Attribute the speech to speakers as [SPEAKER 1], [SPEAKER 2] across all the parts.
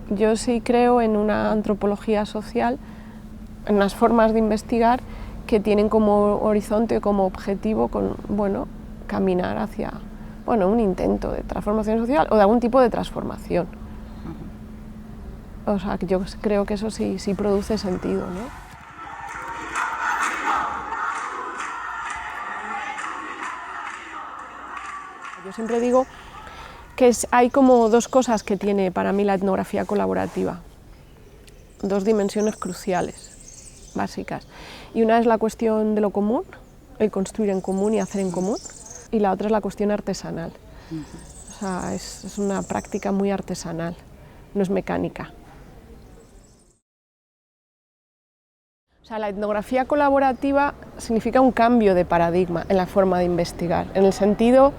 [SPEAKER 1] Yo sí creo en una antropología social, en unas formas de investigar que tienen como horizonte, como objetivo, caminar hacia un intento de transformación social o de algún tipo de transformación. O sea, yo creo que eso sí produce sentido, ¿no? Yo siempre digo que hay como dos cosas que tiene para mí la etnografía colaborativa, dos dimensiones cruciales, básicas. Y una es la cuestión de lo común, el construir en común y hacer en común, y la otra es la cuestión artesanal. O sea, es una práctica muy artesanal, no es mecánica. O sea, la etnografía colaborativa significa un cambio de paradigma en la forma de investigar, en el sentido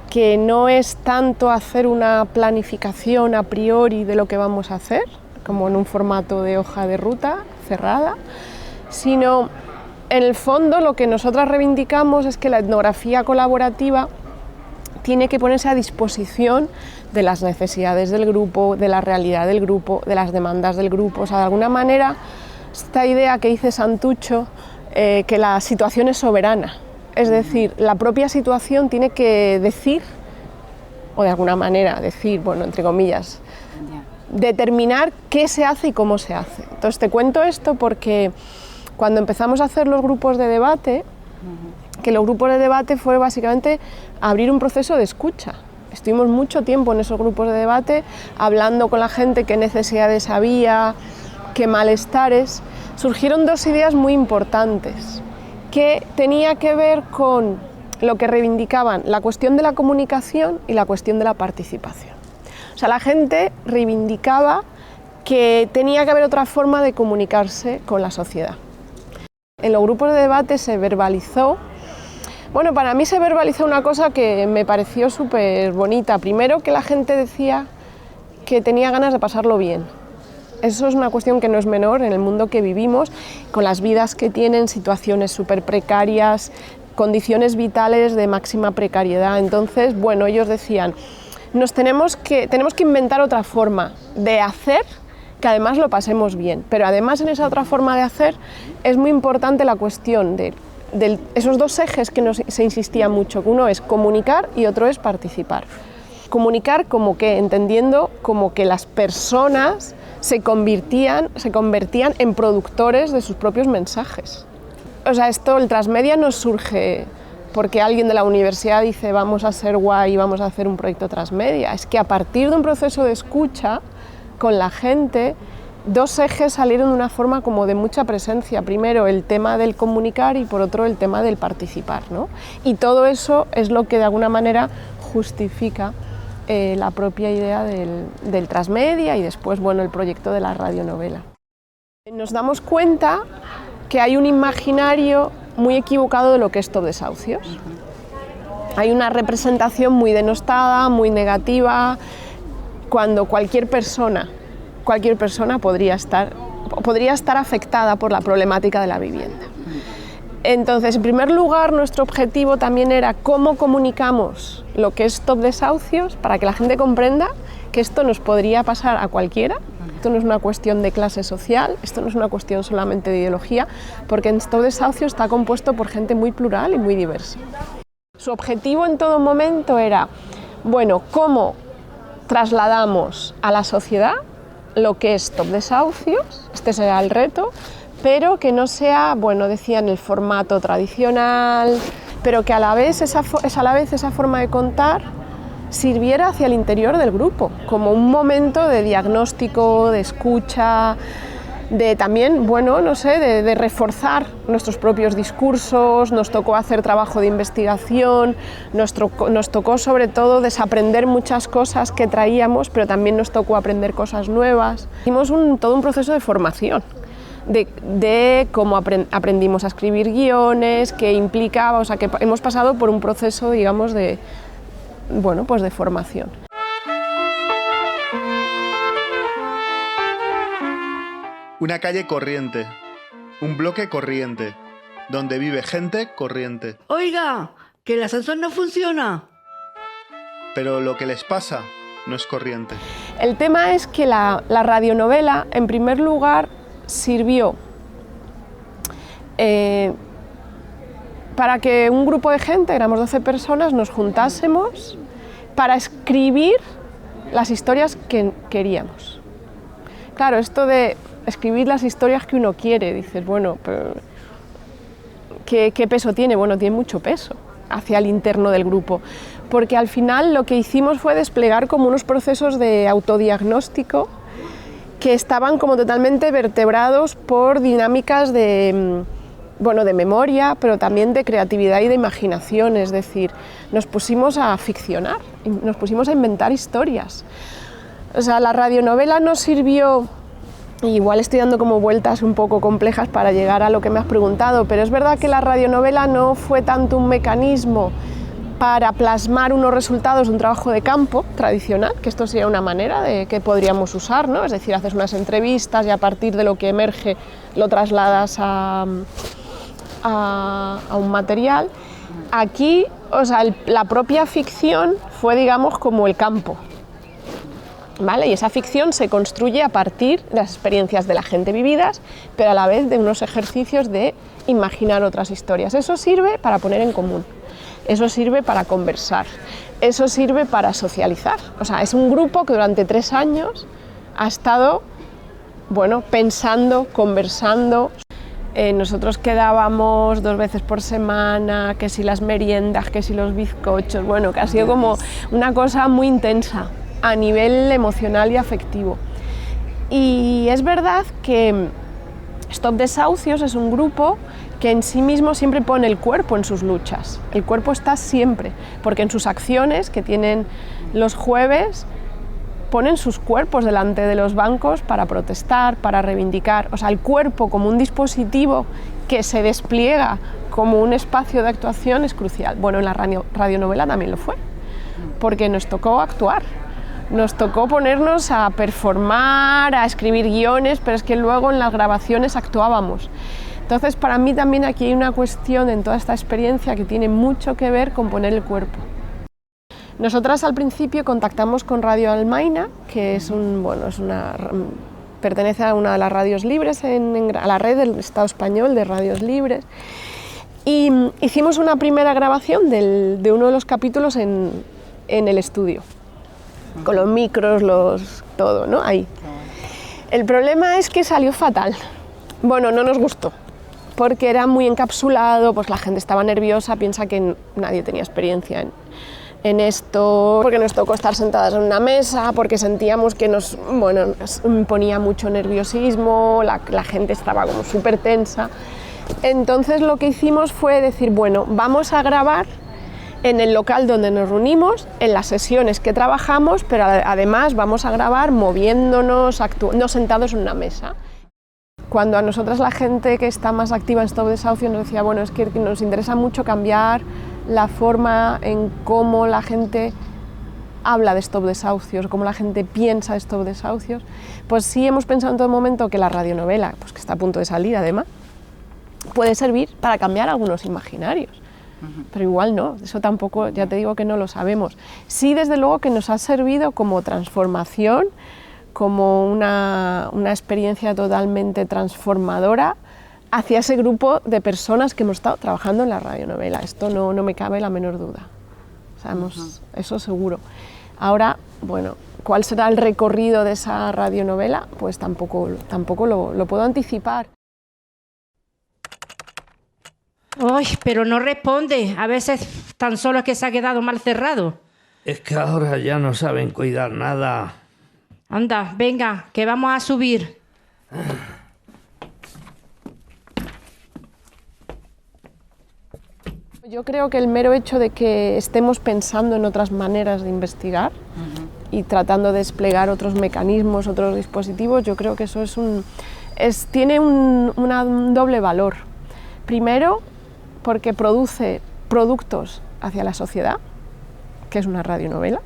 [SPEAKER 1] que no es tanto hacer una planificación a priori de lo que vamos a hacer, como en un formato de hoja de ruta cerrada, sino en el fondo lo que nosotras reivindicamos es que la etnografía colaborativa tiene que ponerse a disposición de las necesidades del grupo, de la realidad del grupo, de las demandas del grupo. O sea, de alguna manera, esta idea que dice Santucho, que la situación es soberana, es decir, la propia situación tiene que decir, o de alguna manera decir, entre comillas, determinar qué se hace y cómo se hace. Entonces te cuento esto porque cuando empezamos a hacer los grupos de debate, que los grupos de debate fue básicamente abrir un proceso de escucha. Estuvimos mucho tiempo en esos grupos de debate, hablando con la gente qué necesidades había, qué malestares. Surgieron dos ideas muy importantes, que tenía que ver con lo que reivindicaban la cuestión de la comunicación y la cuestión de la participación. O sea, la gente reivindicaba que tenía que haber otra forma de comunicarse con la sociedad. En los grupos de debate se verbalizó, para mí se verbalizó una cosa que me pareció súper bonita. Primero, que la gente decía que tenía ganas de pasarlo bien. Eso es una cuestión que no es menor en el mundo que vivimos, con las vidas que tienen, situaciones súper precarias, condiciones vitales de máxima precariedad. Entonces, ellos decían, tenemos que inventar otra forma de hacer, que además lo pasemos bien. Pero además en esa otra forma de hacer es muy importante la cuestión de esos dos ejes que se insistía mucho, que uno es comunicar y otro es participar. Comunicar entendiendo como que las personas se convertían en productores de sus propios mensajes. O sea, el transmedia no surge porque alguien de la universidad dice vamos a ser guay y vamos a hacer un proyecto transmedia. Es que a partir de un proceso de escucha con la gente, dos ejes salieron de una forma como de mucha presencia. Primero el tema del comunicar y por otro el tema del participar, ¿no? Y todo eso es lo que de alguna manera justifica la propia idea del transmedia y después el proyecto de la radionovela. Nos damos cuenta que hay un imaginario muy equivocado de lo que es Top Desahucios. Hay una representación muy denostada, muy negativa, cuando cualquier persona podría estar afectada por la problemática de la vivienda. Entonces, en primer lugar, nuestro objetivo también era cómo comunicamos lo que es Top Desahucios para que la gente comprenda que esto nos podría pasar a cualquiera. Esto no es una cuestión de clase social, esto no es una cuestión solamente de ideología, porque en Top Desahucios está compuesto por gente muy plural y muy diversa. Su objetivo en todo momento era, cómo trasladamos a la sociedad lo que es Top Desahucios, este será el reto, pero que no sea, decían, el formato tradicional, pero que a la vez esa forma de contar sirviera hacia el interior del grupo, como un momento de diagnóstico, de escucha, de también, de reforzar nuestros propios discursos. Nos tocó hacer trabajo de investigación, nos tocó sobre todo desaprender muchas cosas que traíamos, pero también nos tocó aprender cosas nuevas. Hicimos todo un proceso de formación, de cómo aprendimos a escribir guiones, qué implicaba, o sea, que hemos pasado por un proceso, digamos, de formación.
[SPEAKER 2] Una calle corriente, un bloque corriente, donde vive gente corriente.
[SPEAKER 3] Oiga, que el ascensor no funciona.
[SPEAKER 2] Pero lo que les pasa no es corriente.
[SPEAKER 1] El tema es que la radionovela, en primer lugar, sirvió para que un grupo de gente, éramos 12 personas, nos juntásemos para escribir las historias que queríamos. Claro, esto de escribir las historias que uno quiere, dices, bueno, pero ¿qué peso tiene? Bueno, tiene mucho peso hacia el interno del grupo, porque al final lo que hicimos fue desplegar como unos procesos de autodiagnóstico que estaban como totalmente vertebrados por dinámicas de memoria, pero también de creatividad y de imaginación, es decir, nos pusimos a ficcionar, nos pusimos a inventar historias. O sea, la radionovela nos sirvió, igual estoy dando como vueltas un poco complejas para llegar a lo que me has preguntado, pero es verdad que la radionovela no fue tanto un mecanismo para plasmar unos resultados de un trabajo de campo tradicional, que esto sería una manera de que podríamos usar, ¿no? Es decir, haces unas entrevistas y a partir de lo que emerge lo trasladas a un material. Aquí, o sea, la propia ficción fue, digamos, como el campo, ¿vale? Y esa ficción se construye a partir de las experiencias de la gente vividas, pero a la vez de unos ejercicios de imaginar otras historias. Eso sirve para poner en común. Eso sirve para conversar, eso sirve para socializar. O sea, es un grupo que durante 3 años ha estado, bueno, pensando, conversando. Nosotros quedábamos 2 veces por semana, que si las meriendas, que si los bizcochos, bueno, que ha sido como una cosa muy intensa a nivel emocional y afectivo. Y es verdad que Stop Desahucios es un grupo que en sí mismo siempre pone el cuerpo en sus luchas. El cuerpo está siempre, porque en sus acciones que tienen los jueves ponen sus cuerpos delante de los bancos para protestar, para reivindicar. O sea, el cuerpo como un dispositivo que se despliega como un espacio de actuación es crucial. Bueno, en la radionovela también lo fue, porque nos tocó actuar. Nos tocó ponernos a performar, a escribir guiones, pero es que luego en las grabaciones actuábamos. Entonces, para mí también aquí hay una cuestión en toda esta experiencia que tiene mucho que ver con poner el cuerpo. Nosotras al principio contactamos con Radio Almaina, que pertenece a una de las radios libres, a la red del Estado español de radios libres, y hicimos una primera grabación de uno de los capítulos en el estudio, con los micros, todo, ¿no? Ahí. El problema es que salió fatal. Bueno, no nos gustó, porque era muy encapsulado, pues la gente estaba nerviosa, piensa que nadie tenía experiencia en esto, porque nos tocó estar sentadas en una mesa, porque sentíamos que nos imponía mucho nerviosismo, la gente estaba como súper tensa. Entonces lo que hicimos fue decir, bueno, vamos a grabar en el local donde nos reunimos, en las sesiones que trabajamos, pero además vamos a grabar moviéndonos, no sentados en una mesa. Cuando a nosotras la gente que está más activa en Stop Desahucios nos decía, bueno, es que nos interesa mucho cambiar la forma en cómo la gente habla de Stop Desahucios, cómo la gente piensa de Stop Desahucios, pues sí hemos pensado en todo momento que la radionovela, pues que está a punto de salir además, puede servir para cambiar algunos imaginarios. Pero igual no, eso tampoco, ya te digo que no lo sabemos. Sí, desde luego que nos ha servido como transformación, como una experiencia totalmente transformadora hacia ese grupo de personas que hemos estado trabajando en la radionovela. Esto no me cabe la menor duda. Sabemos, eso seguro. Ahora, bueno, ¿cuál será el recorrido de esa radionovela? Pues tampoco lo puedo anticipar.
[SPEAKER 3] Ay, pero no responde. A veces tan solo es que se ha quedado mal cerrado.
[SPEAKER 4] Es que ahora ya no saben cuidar nada.
[SPEAKER 3] Anda, venga, que vamos a subir.
[SPEAKER 1] Yo creo que el mero hecho de que estemos pensando en otras maneras de investigar y tratando de desplegar otros mecanismos, otros dispositivos, yo creo que eso tiene un doble valor. Primero, porque produce productos hacia la sociedad, que es una radionovela,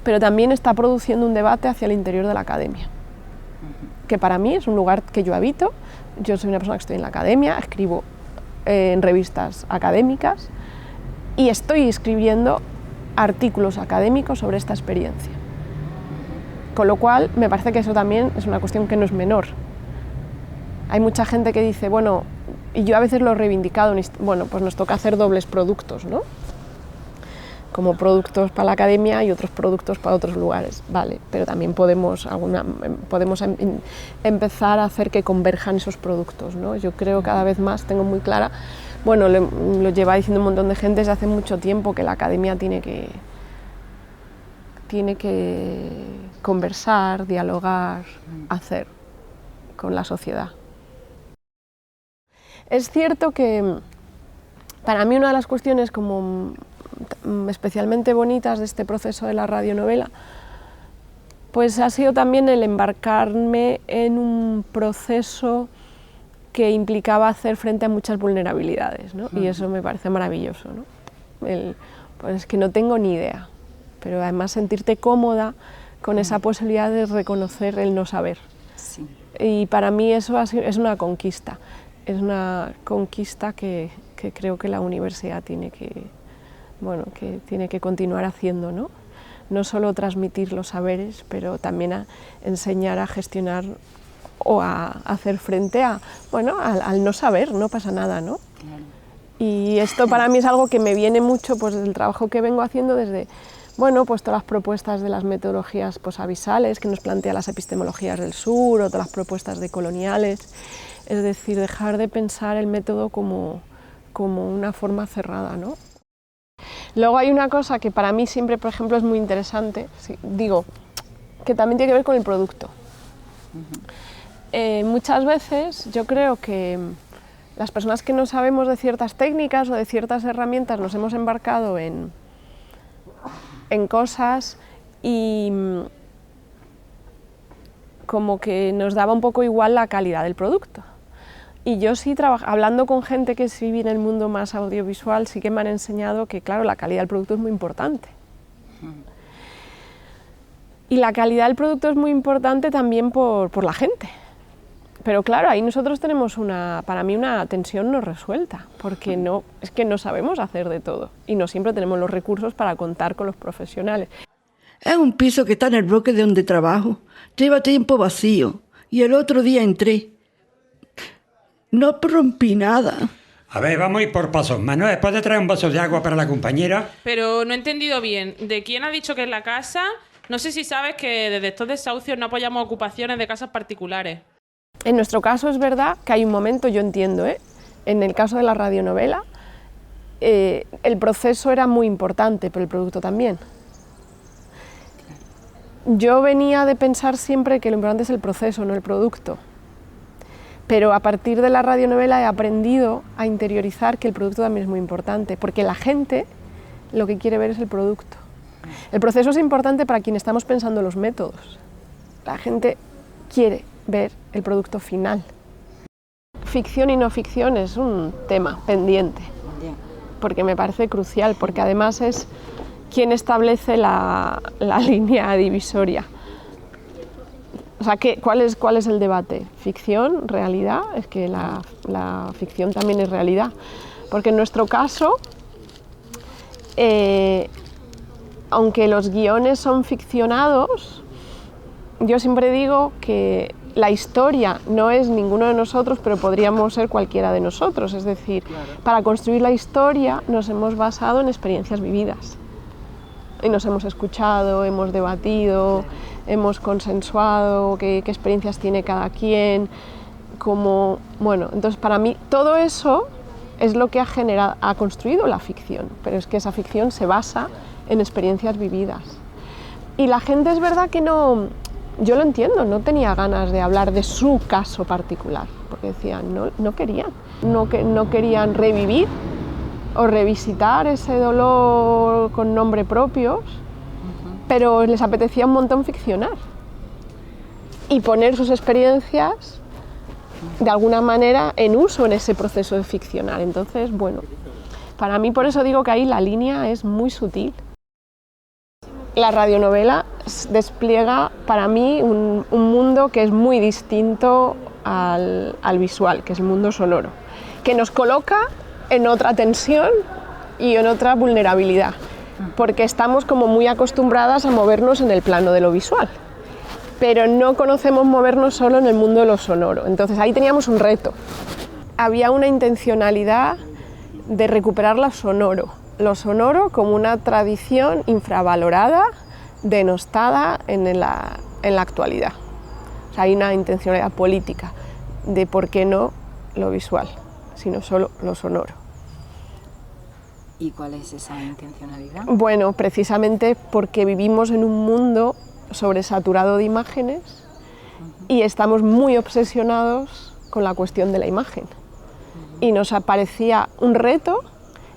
[SPEAKER 1] pero también está produciendo un debate hacia el interior de la academia, que para mí es un lugar que yo habito. Yo soy una persona que estoy en la academia, escribo en revistas académicas y estoy escribiendo artículos académicos sobre esta experiencia. Con lo cual, me parece que eso también es una cuestión que no es menor. Hay mucha gente que dice, bueno, y yo a veces lo he reivindicado, bueno, pues nos toca hacer dobles productos, ¿no? Como productos para la academia y otros productos para otros lugares, vale, pero también podemos empezar a hacer que converjan esos productos, ¿no? Yo creo cada vez más, tengo muy clara, bueno, lo lleva diciendo un montón de gente desde hace mucho tiempo, que la academia tiene que conversar, dialogar, hacer con la sociedad. Es cierto que para mí una de las cuestiones como especialmente bonitas de este proceso de la radionovela, pues ha sido también el embarcarme en un proceso que implicaba hacer frente a muchas vulnerabilidades, ¿no? Y eso me parece maravilloso, ¿no? Pues es que no tengo ni idea, pero además sentirte cómoda con esa posibilidad de reconocer el no saber.
[SPEAKER 5] Sí.
[SPEAKER 1] Y para mí eso es una conquista que creo que la universidad tiene que continuar haciendo, ¿no? No solo transmitir los saberes, pero también a enseñar a gestionar o a hacer frente al no saber, no pasa nada, ¿no?
[SPEAKER 5] Claro.
[SPEAKER 1] Y esto para mí es algo que me viene mucho pues, del trabajo que vengo haciendo desde, pues todas las propuestas de las metodologías posabisales que nos plantea las epistemologías del sur, o todas las propuestas de coloniales, es decir, dejar de pensar el método como una forma cerrada, ¿no? Luego hay una cosa que para mí siempre, por ejemplo, es muy interesante, que también tiene que ver con el producto. Muchas veces yo creo que las personas que no sabemos de ciertas técnicas o de ciertas herramientas nos hemos embarcado en cosas y como que nos daba un poco igual la calidad del producto. Y yo sí, hablando con gente que sí vive en el mundo más audiovisual, sí que me han enseñado que, claro, la calidad del producto es muy importante. Y la calidad del producto es muy importante también por la gente. Pero claro, ahí nosotros tenemos para mí una tensión no resuelta, porque es que no sabemos hacer de todo y no siempre tenemos los recursos para contar con los profesionales.
[SPEAKER 6] Es un piso que está en el bloque de donde trabajo. Lleva tiempo vacío y el otro día entré. No rompí nada.
[SPEAKER 7] A ver, vamos a ir por pasos. Manuel, ¿puedes traer un vaso de agua para la compañera?
[SPEAKER 8] Pero no he entendido bien. ¿De quién ha dicho que es la casa? No sé si sabes que desde estos desahucios no apoyamos ocupaciones de casas particulares.
[SPEAKER 1] En nuestro caso es verdad que hay un momento, yo entiendo, en el caso de la radionovela, el proceso era muy importante, pero el producto también. Yo venía de pensar siempre que lo importante es el proceso, no el producto. Pero a partir de la radionovela he aprendido a interiorizar que el producto también es muy importante, porque la gente lo que quiere ver es el producto. El proceso es importante para quien estamos pensando los métodos. La gente quiere ver el producto final. Ficción y no ficción es un tema pendiente, porque me parece crucial, porque además es quien establece la línea divisoria. O sea, ¿cuál es el debate? ¿Ficción? ¿Realidad? Es que la ficción también es realidad. Porque en nuestro caso, aunque los guiones son ficcionados, yo siempre digo que la historia no es ninguno de nosotros, pero podríamos ser cualquiera de nosotros. Es decir, para construir la historia nos hemos basado en experiencias vividas. Y nos hemos escuchado, hemos debatido, hemos consensuado qué experiencias tiene cada quien, entonces para mí todo eso es lo que ha construido la ficción, pero es que esa ficción se basa en experiencias vividas. Y la gente es verdad que no, yo lo entiendo, no tenía ganas de hablar de su caso particular, porque decían, no querían revivir o revisitar ese dolor con nombre propios, pero les apetecía un montón ficcionar y poner sus experiencias de alguna manera en uso en ese proceso de ficcionar. Entonces, para mí por eso digo que ahí la línea es muy sutil. La radionovela despliega para mí un mundo que es muy distinto al visual, que es el mundo sonoro, que nos coloca en otra tensión y en otra vulnerabilidad, porque estamos como muy acostumbradas a movernos en el plano de lo visual. pero no conocemos movernos solo en el mundo de lo sonoro. Entonces ahí teníamos un reto. Había una intencionalidad de recuperar lo sonoro como una tradición infravalorada, denostada en la actualidad. O sea, hay una intencionalidad política de por qué no lo visual, sino solo lo sonoro.
[SPEAKER 5] ¿Y cuál es esa intencionalidad?
[SPEAKER 1] Bueno, precisamente porque vivimos en un mundo sobresaturado de imágenes y estamos muy obsesionados con la cuestión de la imagen. Y nos parecía un reto,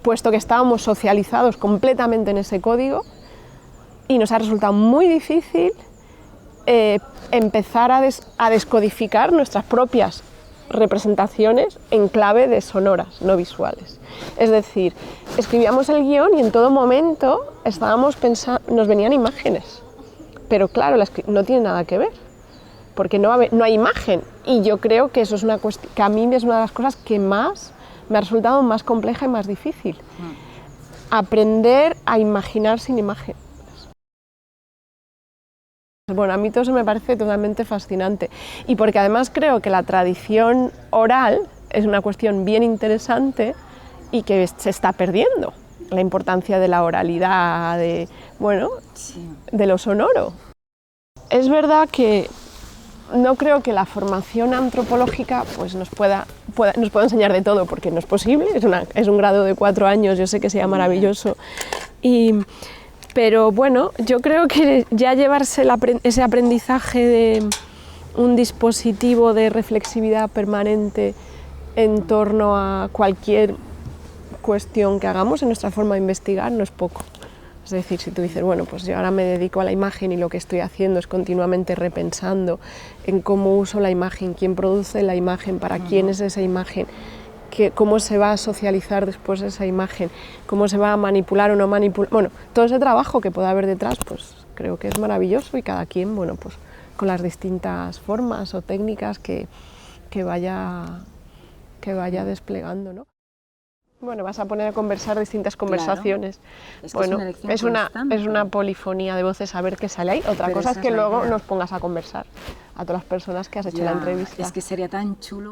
[SPEAKER 1] puesto que estábamos socializados completamente en ese código, y nos ha resultado muy difícil empezar a descodificar nuestras propias representaciones en clave de sonoras, no visuales. Es decir, escribíamos el guión y en todo momento estábamos pensando, nos venían imágenes, pero claro, no tiene nada que ver, porque no hay imagen, y yo creo que eso es una cuestión que a mí es una de las cosas que más me ha resultado más compleja y más difícil. Aprender a imaginar sin imagen. Bueno, a mí todo eso me parece totalmente fascinante, y porque además creo que la tradición oral es una cuestión bien interesante y que se está perdiendo, la importancia de la oralidad, de lo sonoro. Es verdad que no creo que la formación antropológica pues nos pueda enseñar de todo, porque no es posible, es un grado de 4 años, yo sé que sea maravilloso, pero bueno, yo creo que ya llevarse ese aprendizaje de un dispositivo de reflexividad permanente en torno a cualquier cuestión que hagamos en nuestra forma de investigar no es poco. Es decir, si tú dices, bueno, pues yo ahora me dedico a la imagen y lo que estoy haciendo es continuamente repensando en cómo uso la imagen, quién produce la imagen, para quién es esa imagen, cómo se va a socializar después esa imagen, cómo se va a manipular o no manipular. Bueno, todo ese trabajo que pueda haber detrás, pues creo que es maravilloso, y cada quien, bueno, pues con las distintas formas o técnicas que vaya desplegando, ¿no? Bueno, vas a poner a conversar distintas conversaciones.
[SPEAKER 5] Claro. Es que
[SPEAKER 1] bueno,
[SPEAKER 5] es
[SPEAKER 1] una polifonía de voces, a ver qué sale ahí. Otra cosa es que luego nos pongas a conversar a todas las personas que has hecho la entrevista.
[SPEAKER 5] Es que sería tan chulo.